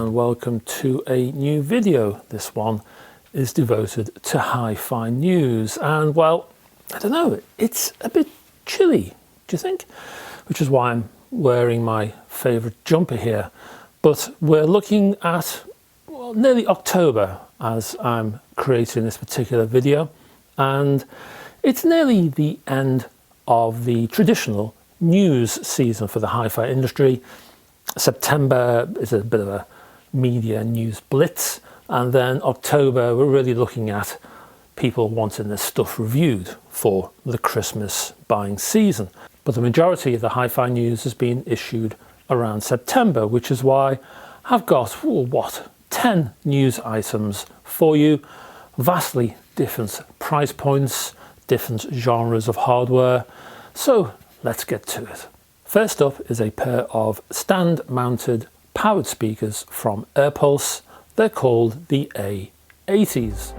and welcome to a new video. This one is devoted to hi-fi news, and well, I don't know, it's a bit chilly, do you think? Which is why I'm wearing my favorite jumper here. But we're looking at, well, nearly October as I'm creating this particular video, and it's nearly the end of the traditional news season for the hi-fi industry. September is a bit of a media news blitz, and then October we're really looking at people wanting their stuff reviewed for the Christmas buying season. But the majority of the hi-fi news has been issued around September, which is why I've got 10 news items for you, vastly different price points, different genres of hardware. So let's get to it. First up is a pair of stand-mounted powered speakers from Airpulse. They're called the A80s.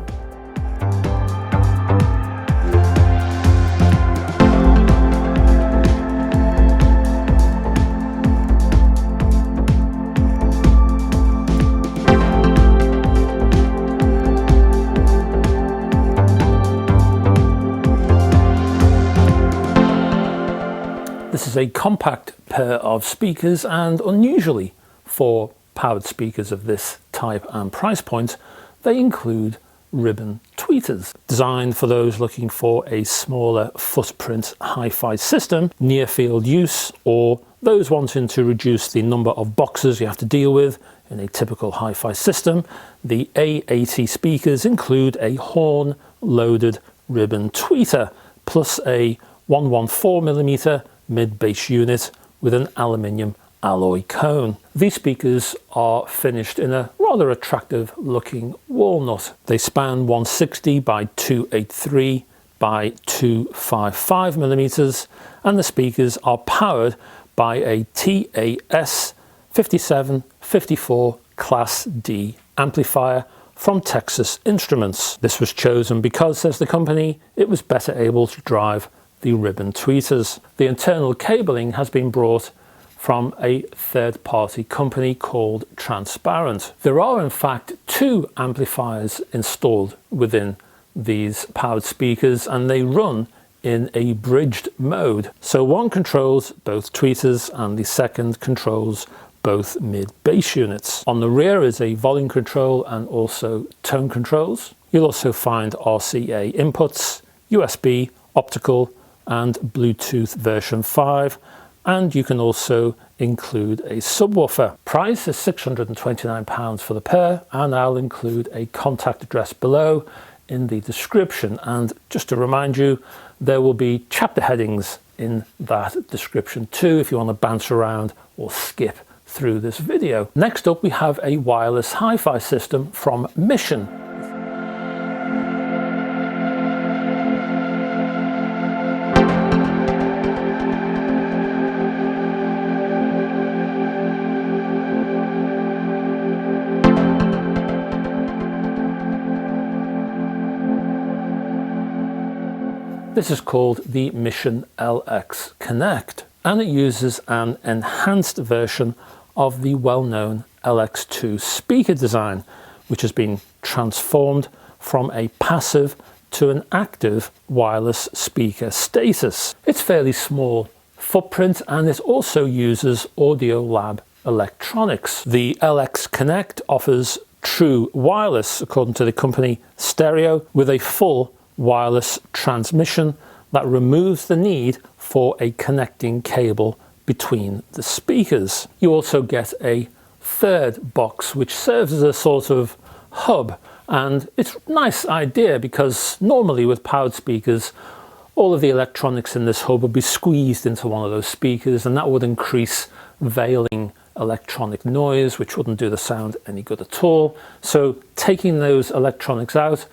This is a compact pair of speakers, and unusually for powered speakers of this type and price point, they include ribbon tweeters. Designed for those looking for a smaller footprint hi-fi system, near field use, or those wanting to reduce the number of boxes you have to deal with in a typical hi-fi system, the A80 speakers include a horn loaded ribbon tweeter plus a 114mm mid-bass unit with an aluminium alloy cone. These speakers are finished in a rather attractive looking walnut. They span 160 by 283 by 255mm, and the speakers are powered by a TAS 5754 Class D amplifier from Texas Instruments. This was chosen because, says the company, it was better able to drive the ribbon tweeters. The internal cabling has been brought from a third-party company called Transparent. There are in fact 2 amplifiers installed within these powered speakers, and they run in a bridged mode. So one controls both tweeters and the second controls both mid-bass units. On the rear is a volume control and also tone controls. You'll also find RCA inputs, USB, optical, and Bluetooth version 5, and you can also include a subwoofer. Price is £629 for the pair, and I'll include a contact address below in the description. And just to remind you, there will be chapter headings in that description too if you want to bounce around or skip through this video. Next up, we have a wireless hi-fi system from Mission. This is called the Mission LX Connect, and it uses an enhanced version of the well-known LX2 speaker design, which has been transformed from a passive to an active wireless speaker status. It's fairly small footprint, and it also uses Audiolab electronics. The LX Connect offers true wireless, according to the company, stereo with a full wireless transmission that removes the need for a connecting cable between the speakers. You also get a third box which serves as a sort of hub, and it's a nice idea because normally with powered speakers all of the electronics in this hub would be squeezed into one of those speakers, and that would increase veiling electronic noise, which wouldn't do the sound any good at all. So taking those electronics out,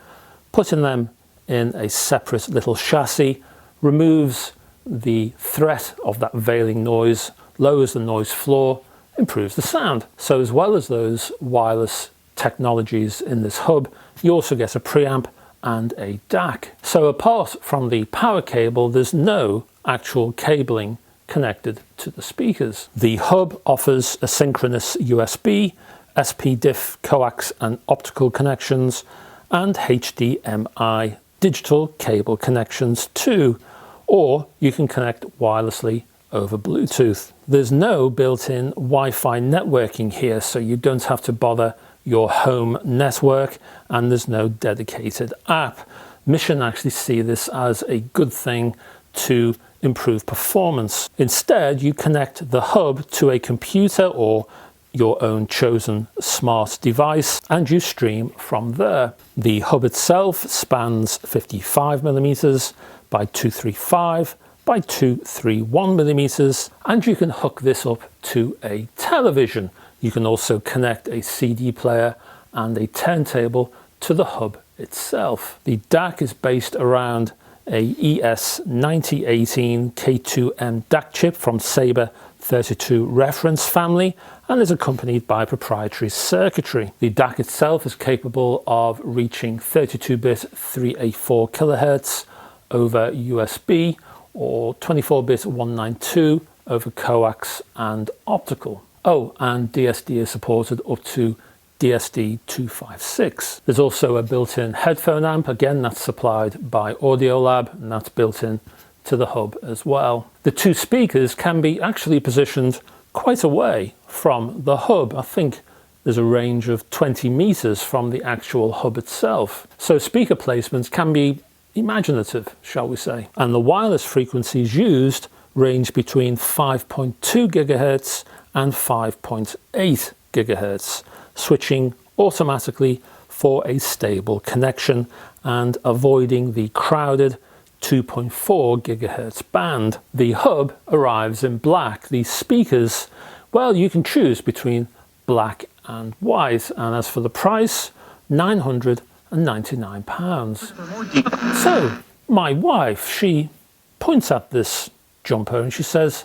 putting them in a separate little chassis, removes the threat of that veiling noise, lowers the noise floor, improves the sound. So as well as those wireless technologies in this hub, you also get a preamp and a DAC. So apart from the power cable, there's no actual cabling connected to the speakers. The hub offers a synchronous USB, SPDIF coax and optical connections, and HDMI digital cable connections too, or you can connect wirelessly over Bluetooth. There's no built-in Wi-Fi networking here, so you don't have to bother your home network, and there's no dedicated app. Mission actually see this as a good thing to improve performance. Instead, you connect the hub to a computer or your own chosen smart device, and you stream from there. The hub itself spans 55mm by 235 by 231mm, and you can hook this up to a television. You can also connect a CD player and a turntable to the hub itself. The DAC is based around a ES9018 K2M DAC chip from Sabre 32 reference family, and is accompanied by proprietary circuitry. The DAC itself is capable of reaching 32-bit 384 kHz over USB or 24-bit 192 over coax and optical. Oh, and DSD is supported up to DSD 256. There's also a built-in headphone amp, again that's supplied by Audiolab, and that's built in to the hub as well. The two speakers can be actually positioned quite away from the hub. I think there's a range of 20 meters from the actual hub itself. So speaker placements can be imaginative, shall we say. And the wireless frequencies used range between 5.2 gigahertz and 5.8 gigahertz, switching automatically for a stable connection and avoiding the crowded 2.4 gigahertz band. The hub arrives in black. The speakers, well, you can choose between black and white, and as for the price, £999. So my wife, she points at this jumper and she says,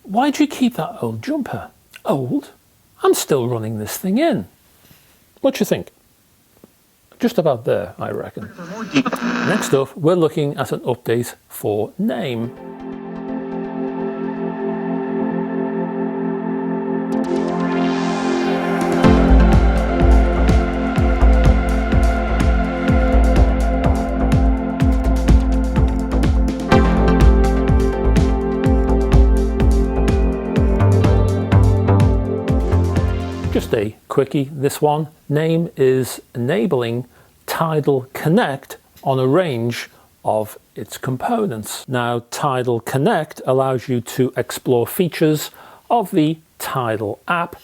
"Why do you keep that old jumper?" Old? I'm still running this thing in. What do you think? Just about there, I reckon. Next up, we're looking at an update for Naim. Just a quickie, this one. Naim is enabling Tidal Connect on a range of its components. Now, Tidal Connect allows you to explore features of the Tidal app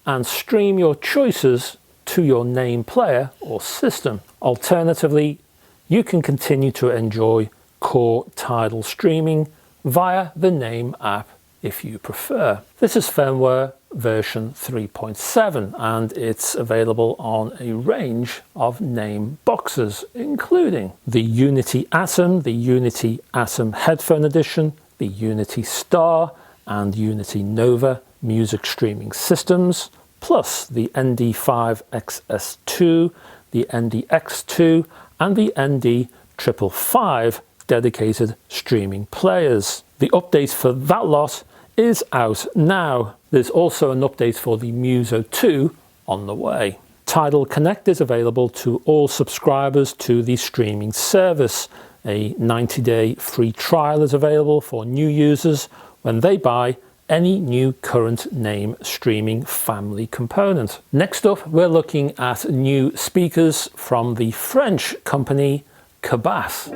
and stream your choices to your Naim player or system. Alternatively, you can continue to enjoy core Tidal streaming via the Naim app if you prefer. This is firmware version 3.7, and it's available on a range of Naim boxes, including the Unity Atom, the Unity Atom Headphone Edition, the Unity Star and Unity Nova music streaming systems, plus the ND5 XS2, the NDX2 and the ND555 dedicated streaming players. The update for that lot is out now. There's also an update for the Muso 2 on the way. Tidal Connect is available to all subscribers to the streaming service. A 90-day free trial is available for new users when they buy any new current Naim streaming family component. Next up, we're looking at new speakers from the French company Cabasse.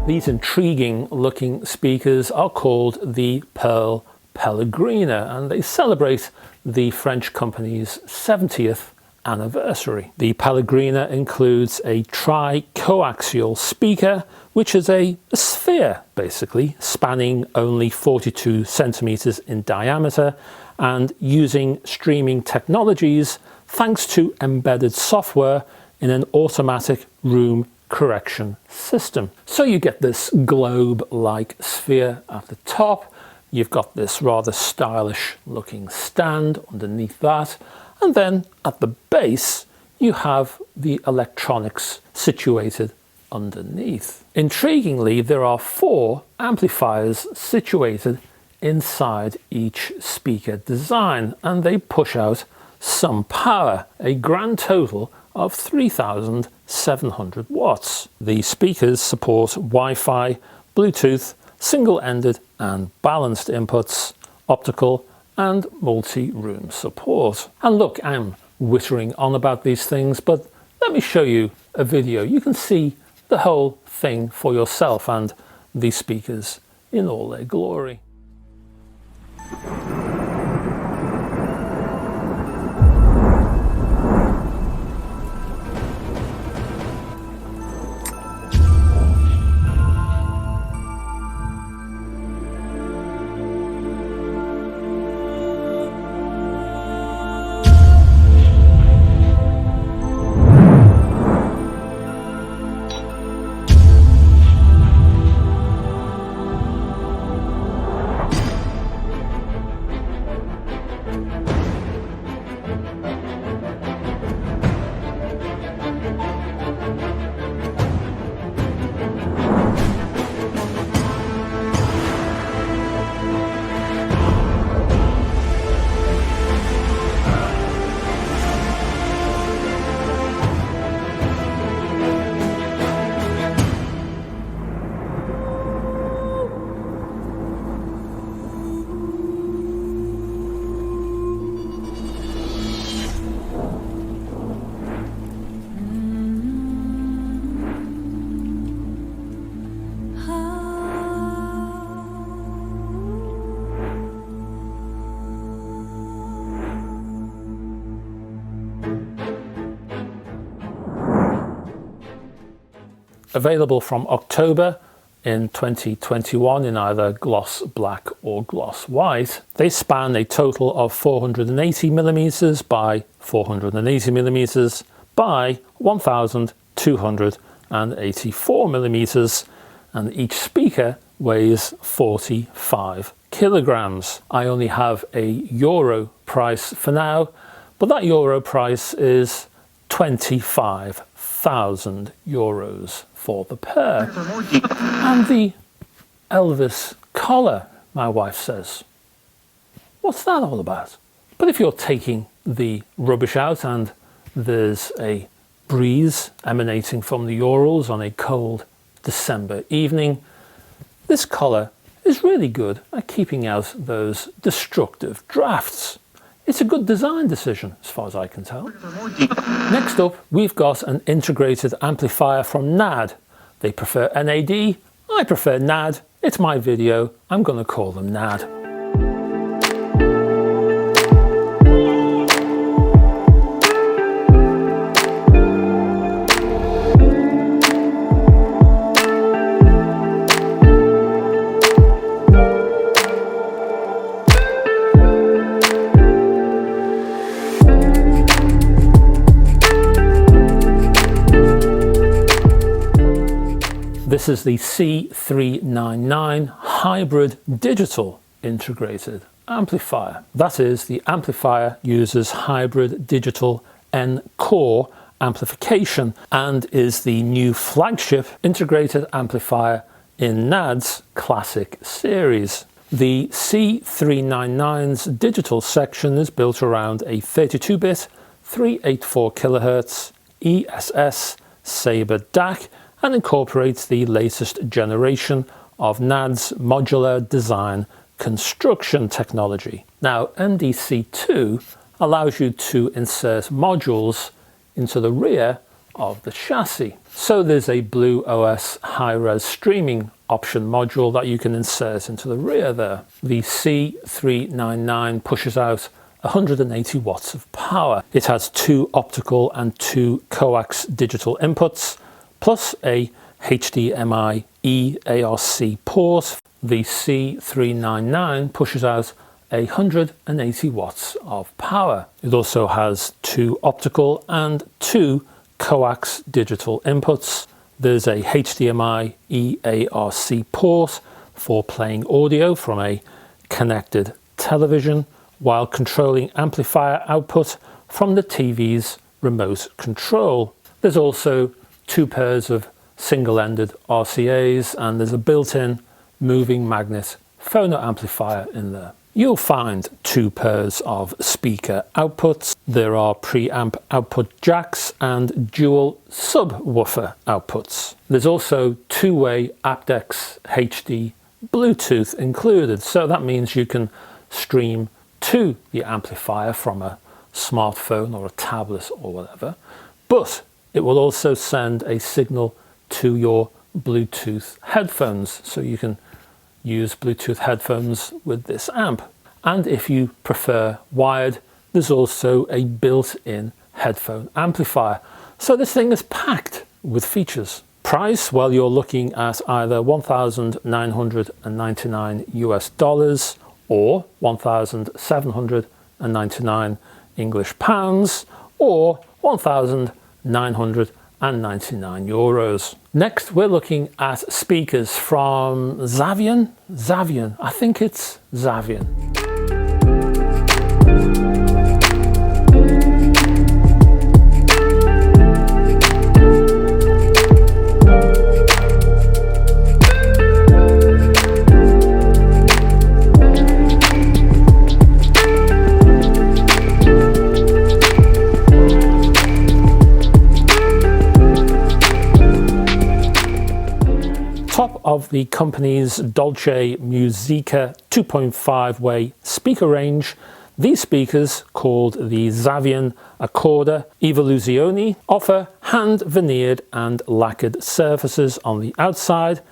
These intriguing looking speakers are called the Peal Pelegrina, and they celebrate the French company's 70th anniversary. The Pelegrina includes a tri-coaxial speaker, which is a sphere basically, spanning only 42 centimeters in diameter and using streaming technologies thanks to embedded software in an automatic room correction system. So you get this globe-like sphere at the top. You've got this rather stylish looking stand underneath that, and then at the base you have the electronics situated underneath. Intriguingly, there are 4 amplifiers situated inside each speaker design, and they push out some power, a grand total of 3,700 watts. The speakers support Wi-Fi, Bluetooth, single-ended and balanced inputs, optical and multi-room support. And look, I'm whittering on about these things, but let me show you a video. You can see the whole thing for yourself and these speakers in all their glory. Available from October in 2021 in either gloss black or gloss white. They span a total of 480mm by 480mm by 1284mm, and each speaker weighs 45 kilograms. I only have a euro price for now, but that euro price is 25,000 euros for the pair. And the Elvis collar, my wife says, what's that all about? But if you're taking the rubbish out and there's a breeze emanating from the Urals on a cold December evening, this collar is really good at keeping out those destructive drafts. It's a good design decision as far as I can tell. Next up, we've got an integrated amplifier from NAD. They prefer NAD, I prefer NAD. It's my video, I'm going to call them NAD. This is the C399 hybrid digital integrated amplifier. That is, the amplifier uses hybrid digital N-core amplification and is the new flagship integrated amplifier in NAD's classic series. The C399's digital section is built around a 32-bit 384 kHz ESS Sabre DAC and incorporates the latest generation of NAD's modular design construction technology. Now, MDC2 allows you to insert modules into the rear of the chassis. So there's a Blue OS high-res streaming option module that you can insert into the rear there. The C399 pushes out 180 watts of power. It has 2 optical and 2 coax digital inputs, plus a HDMI eARC port. The C399 pushes out 180 watts of power. It also has 2 optical and 2 coax digital inputs, There's a HDMI EARC port for playing audio from a connected television while controlling amplifier output from the TV's remote control. There's also 2 pairs of single-ended RCAs, and there's a built-in moving magnet phono amplifier in there. You'll find 2 pairs of speaker outputs. There are preamp output jacks and dual subwoofer outputs. There's also 2-way aptX HD Bluetooth included, so that means you can stream to the amplifier from a smartphone or a tablet or whatever, but it will also send a signal to your Bluetooth headphones, so you can use Bluetooth headphones with this amp. And if you prefer wired, there's also a built-in headphone amplifier. So this thing is packed with features. Price, well, you're looking at either $1,999 US or 1,799 English pounds or 1,999 euros. Next, we're looking at speakers from Xavian. I think it's Xavian. Top of the company's Dolce Musica 2.5-way speaker range, these speakers, called the Xavian Accorda Evoluzione, offer hand-veneered and lacquered surfaces on the outside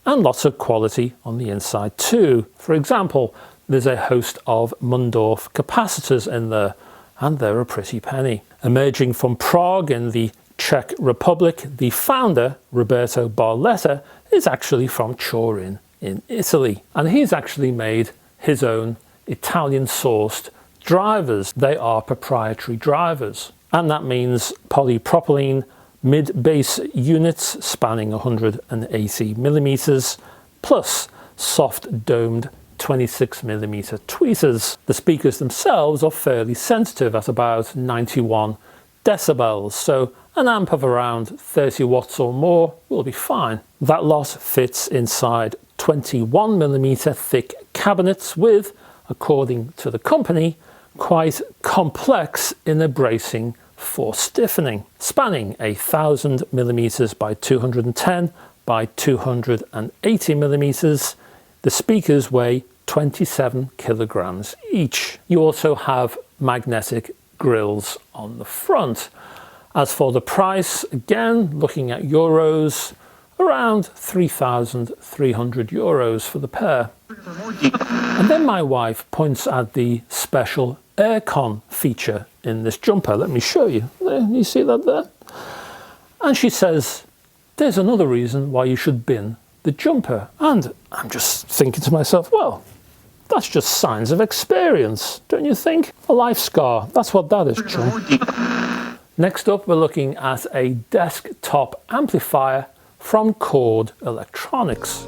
and lots of quality on the inside too. For example, there's a host of Mundorf capacitors in there, and they're a pretty penny. Emerging from Prague in the Czech Republic, the founder, Roberto Barletta, is actually from Turin in Italy, and he's actually made his own Italian-sourced drivers. They are proprietary drivers, and that means polypropylene mid-bass units spanning 180 millimeters, plus soft domed 26mm tweeters. The speakers themselves are fairly sensitive at about 91 decibels, so an amp of around 30 watts or more will be fine. That lot fits inside 21mm thick cabinets with, according to the company, quite complex inner bracing for stiffening, spanning 1000mm by 210 by 280mm. The speakers weigh 27 kilograms each. You also have magnetic grills on the front. As for the price, again, looking at euros, around 3,300 euros for the pair. And then my wife points at the special aircon feature in this jumper. Let me show you. There, you see that there? And she says, there's another reason why you should bin the jumper. And I'm just thinking to myself, well, that's just signs of experience, don't you think? A life scar, that's what that is, chum. Next up, we're looking at a desktop amplifier from Chord Electronics.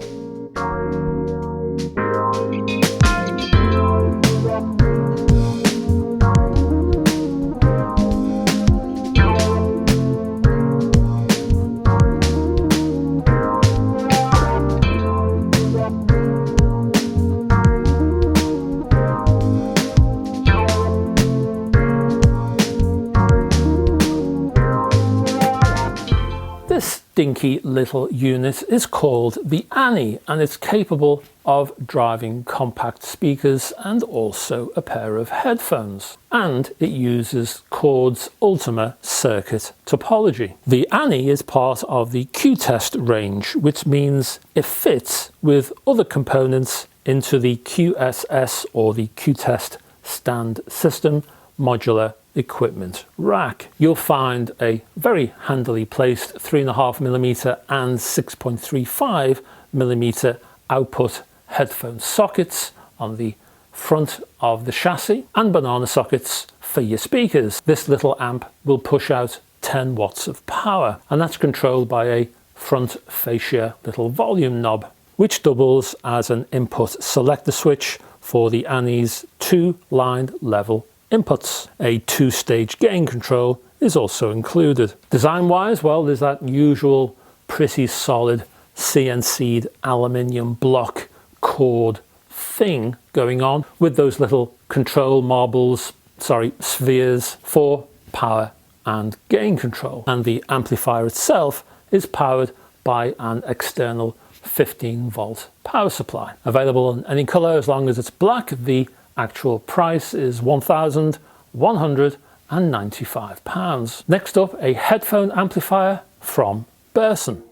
This dinky little unit is called the Anni, and it's capable of driving compact speakers and also a pair of headphones. And it uses Chord's Ultima circuit topology. The Anni is part of the Q-Test range, which means it fits with other components into the QSS or the Q-Test stand system modular equipment rack. You'll find a very handily placed 3.5mm and 6.35mm output headphone sockets on the front of the chassis and banana sockets for your speakers. This little amp will push out 10 watts of power, and that's controlled by a front fascia little volume knob, which doubles as an input selector switch for the Anni's 2 line level inputs. A 2-stage gain control is also included. Design wise, well, there's that usual pretty solid CNC'd aluminium block chord thing going on with those little control spheres for power and gain control. And the amplifier itself is powered by an external 15-volt power supply. Available in any color as long as it's black. The actual price is £1,195. Next up, a headphone amplifier from Burson.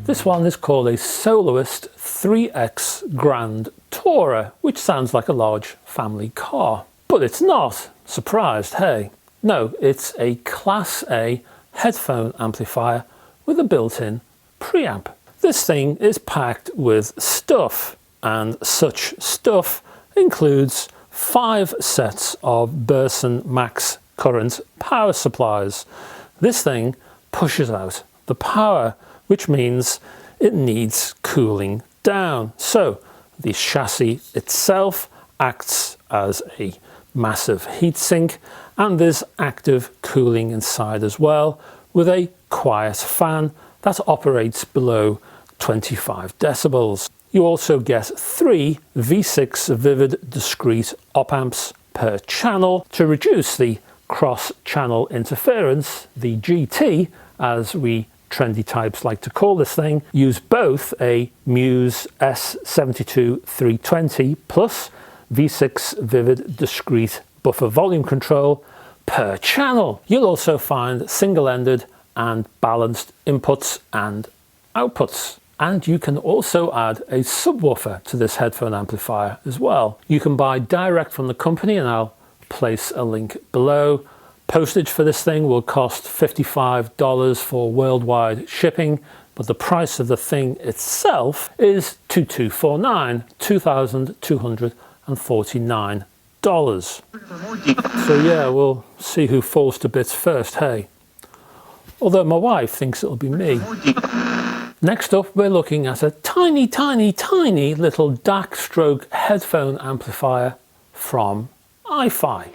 This one is called a Soloist 3X Grand Tourer, which sounds like a large family car. But it's not. Surprised, hey? No, it's a Class A headphone amplifier with a built-in preamp. This thing is packed with stuff, and such stuff includes 5 sets of Burson max current power supplies. This thing pushes out the power, which means it needs cooling down. So the chassis itself acts as a massive heatsink, and there's active cooling inside as well, with a quiet fan that operates below 25 decibels. You also get 3 V6 vivid discrete op amps per channel to reduce the cross-channel interference. The GT, as we trendy types like to call this thing, use both a Muse S72 320 plus V6 vivid discrete buffer volume control per channel. You'll also find single-ended and balanced inputs and outputs. And you can also add a subwoofer to this headphone amplifier as well. You can buy direct from the company, and I'll place a link below. Postage for this thing will cost $55 for worldwide shipping, but the price of the thing itself is $2,249. So yeah, we'll see who falls to bits first, hey? Although my wife thinks it'll be me. Next up, we're looking at a tiny little DAC stroke headphone amplifier from Hifi.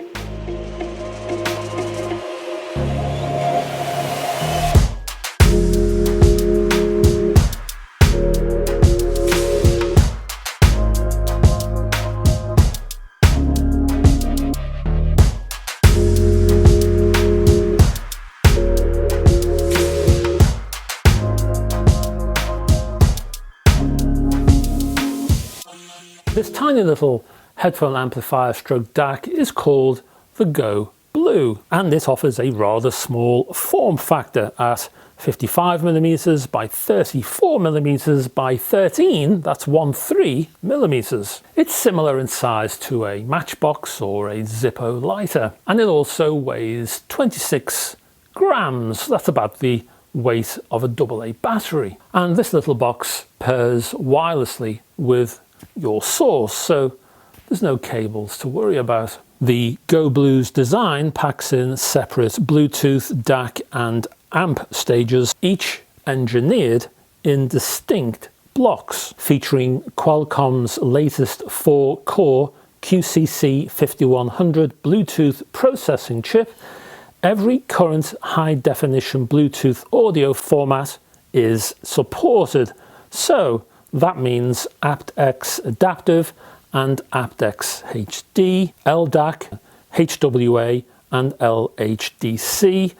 This tiny little headphone amplifier stroke DAC is called the Go Blue, and it offers a rather small form factor at 55mm by 34mm by 13, that's 13mm. It's similar in size to a Matchbox or a Zippo lighter, and it also weighs 26 grams. That's about the weight of a AA battery. And this little box pairs wirelessly with your source, so there's no cables to worry about. The Go Blue's design packs in separate Bluetooth, DAC and amp stages, each engineered in distinct blocks, featuring Qualcomm's latest 4-core QCC 5100 Bluetooth processing chip. Every current high-definition Bluetooth audio format is supported, so that means aptX Adaptive and aptX HD, LDAC, HWA and LHDC.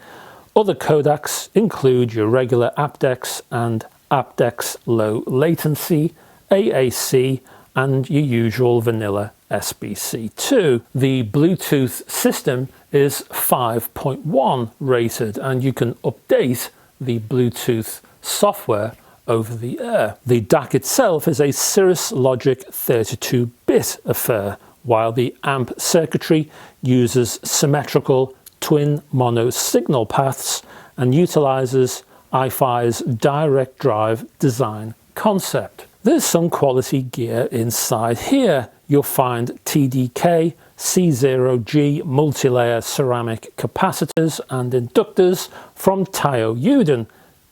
Other codecs include your regular aptX and aptX Low Latency, AAC and your usual vanilla SBC2. The Bluetooth system is 5.1 rated, and you can update the Bluetooth software over the air. The DAC itself is a Cirrus Logic 32-bit affair, while the amp circuitry uses symmetrical twin mono signal paths and utilizes Hifi's direct drive design concept. There's some quality gear inside here. You'll find TDK C0G multi-layer ceramic capacitors and inductors from Taiyo Yuden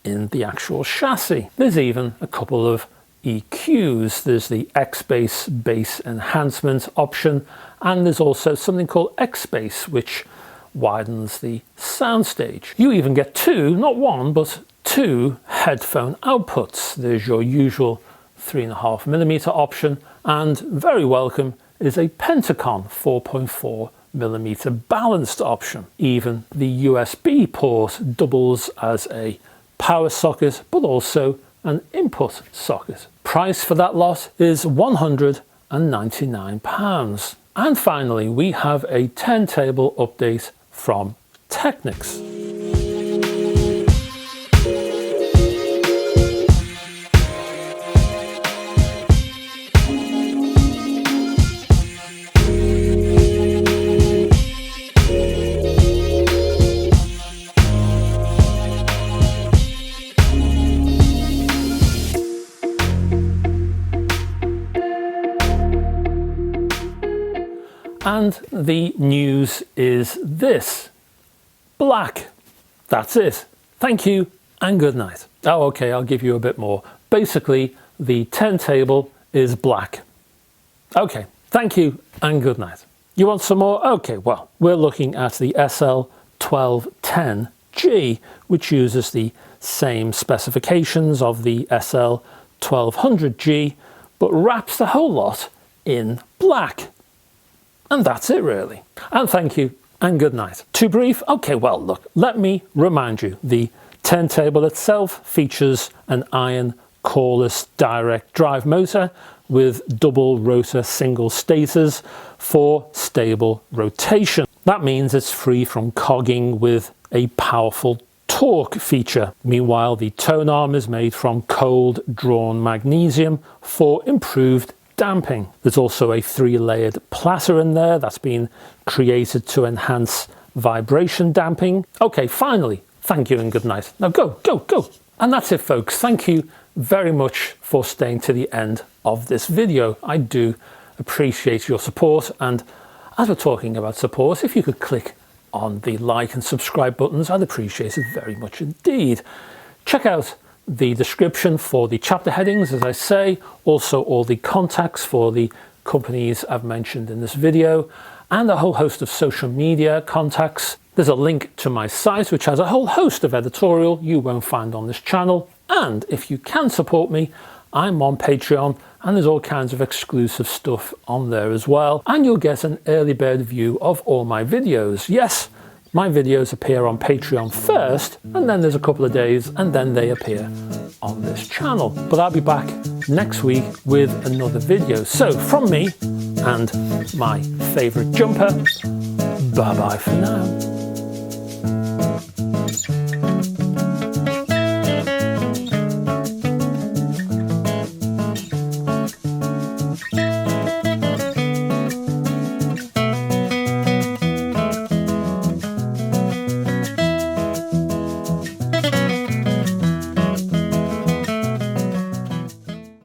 in the actual chassis. There's even a couple of EQs. There's the X-Bass bass enhancement option, and there's also something called X-Bass, which widens the soundstage. You even get two, not one, but two headphone outputs. There's your usual 3.5mm option, and very welcome is a Pentacon 4.4mm balanced option. Even the USB port doubles as a power socket, but also an input socket. Price for that lot is £199. And finally, we have a turntable update from Technics. And the news is this: black. That's it. Thank you and good night. Oh, okay, I'll give you a bit more. Basically, the turntable is black. Okay, thank you and good night. You want some more? Okay, well, we're looking at the SL1210G, which uses the same specifications of the SL1200G, but wraps the whole lot in black. And that's it really. And thank you and good night. Too brief? Okay, well look, let me remind you, the turntable itself features an iron coreless direct drive motor with double rotor single stators for stable rotation. That means it's free from cogging with a powerful torque feature. Meanwhile, the tone arm is made from cold drawn magnesium for improved damping. There's also a 3-layered platter in there that's been created to enhance vibration damping. Okay, finally, thank you and good night. Now go, go, go. And that's it, folks. Thank you very much for staying to the end of this video. I do appreciate your support, and as we're talking about support, if you could click on the like and subscribe buttons, I'd appreciate it very much indeed. Check out the description for the chapter headings, as I say, also all the contacts for the companies I've mentioned in this video, and a whole host of social media contacts. There's a link to my site, which has a whole host of editorial you won't find on this channel. And if you can support me, I'm on Patreon, and there's all kinds of exclusive stuff on there as well. And you'll get an early bird view of all my videos. Yes, my videos appear on Patreon first, and then there's a couple of days, and then they appear on this channel. But I'll be back next week with another video. So from me and my favorite jumper, bye bye for now.